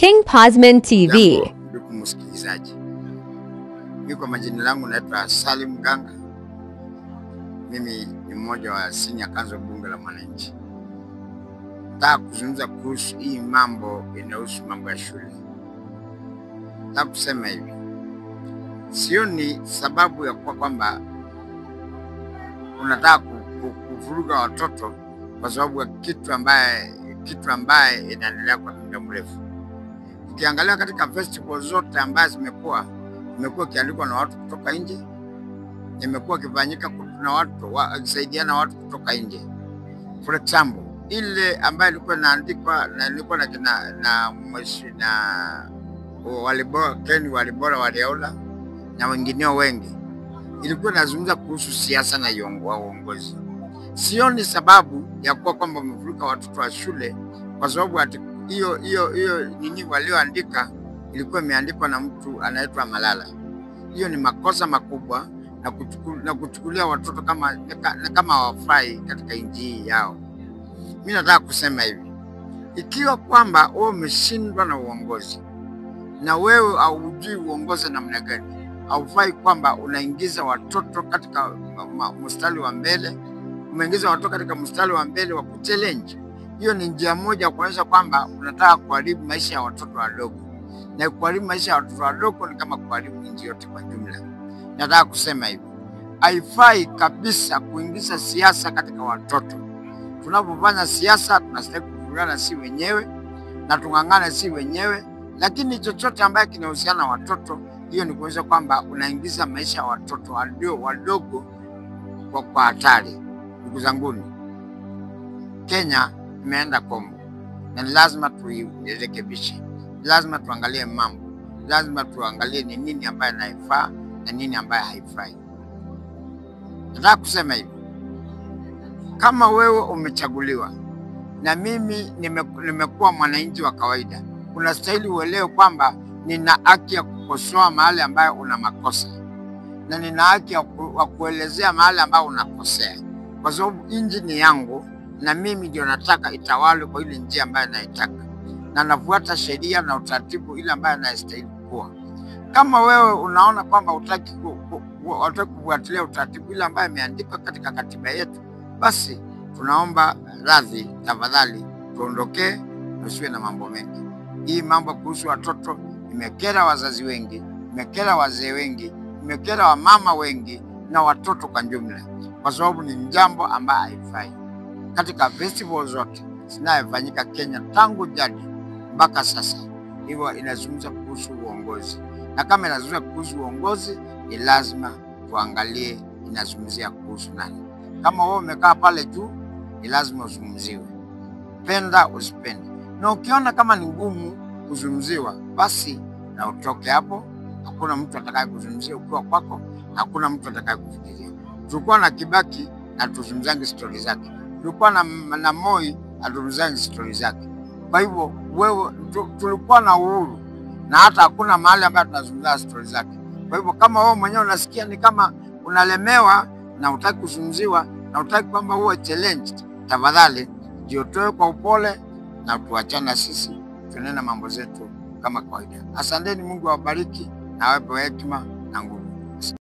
King Pasman TV. Ndugu msikilizaji, mimi kwa majina langu naitwa Salim Ganga. Mimi ni mmoja wa senior counsel bunge la mwananchi. Nataka kuzungumza kuhusu hii mambo inahusu mambo ya shule. Nataka kusema hivi, sioni sababu ya kwamba unataka kuvuruga watoto kwa sababu ya kitu ambaye inaendelea kwa muda mrefu. Ukiangalia katika festival zote ambazo zimekuwa kiandikwa na watu kutoka nje, imekuwa kifanyika na watu wakisaidiana watu kutoka nje. For example, ile ambayo ilikuwa inaandikwa na ilikuwa na mweshi na Walibora Ken Walibora Waliola na wengineo wengi, ilikuwa inazungumza kuhusu siasa na uongozi. Sioni sababu ya kuwa kwamba umevuruga watoto wa shule kwa sababu hiyo nini walioandika ilikuwa imeandikwa na mtu anaitwa Malala. Hiyo ni makosa makubwa na kuchukulia watoto kama hawafai katika nchi yao. Mimi nataka kusema hivi, ikiwa kwamba wewe umeshindwa na uongozi na wewe haujui uongozi namna gani, haufai kwamba unaingiza watoto katika mstari wa mbele, umeingiza watoto katika mstari wa mbele wa kuchallenge. Hiyo ni njia moja kuonyesha kwamba unataka kuharibu maisha ya watoto wadogo, na kuharibu maisha ya watoto wadogo ni kama kuharibu nchi yote kwa jumla. Nataka kusema hivi, haifai kabisa kuingiza siasa katika watoto. Tunapofanya siasa tunastahili kuvurugana si wenyewe na tungangana si wenyewe, lakini chochote ambaye kinahusiana na watoto, hiyo ni kuonyesha kwamba unaingiza maisha ya watoto wadogo kwa hatari. Ndugu zanguni, Kenya imeenda kombo na lazima tuirekebishe. Lazima tuangalie mambo, lazima tuangalie ni nini ambaye naifaa na nini ambaye haifai. Nataka kusema hivi, kama wewe umechaguliwa na mimi nimekuwa mwananchi wa kawaida, unastahili uelewe kwamba nina haki ya kukosoa mahali ambayo una makosa na nina haki ya kuelezea mahali ambayo unakosea, kwa sababu nchi ni yangu na mimi ndio nataka itawale kwa ile njia ambayo naitaka, na nafuata sheria na utaratibu ile ambayo naistahili kuwa. Kama wewe unaona kwamba hutaki kufuatilia utaratibu ile ambayo imeandikwa katika katiba yetu, basi tunaomba radhi, tafadhali tuondokee, tusiwe na mambo mengi. Hii mambo kuhusu watoto imekera wazazi wengi, imekera wazee wengi, imekera wamama wengi na watoto kwa jumla, kwa sababu ni jambo ambayo haifai. Katika festival zote zinayofanyika Kenya tangu jadi mpaka sasa, hivyo inazungumza kuhusu uongozi, na kama inazungumza kuhusu uongozi ni lazima tuangalie inazungumzia kuhusu nani. Kama wewe umekaa pale juu, ni lazima uzungumziwe, penda usipende, na ukiona kama ni ngumu kuzungumziwa, basi na utoke hapo. Hakuna mtu atakaye kuzungumzia ukiwa kwako, hakuna mtu atakaye kufikiria. Tulikuwa na Kibaki na tuzungumzange story zake, tulikuwa na Moi atuzungumzange story zake. Kwa hivyo wewe, tulikuwa na Uhuru na hata hakuna mahali ambapo tunazungumza story zake. Kwa hivyo kama wewe mwenyewe unasikia ni kama unalemewa na utaki kuzungumziwa na utaki kwamba uwe challenged, tafadhali jiotoe kwa upole na tuachane sisi, tunena mambo zetu kama kawaida. Asanteni, Mungu awabariki na awape hekima.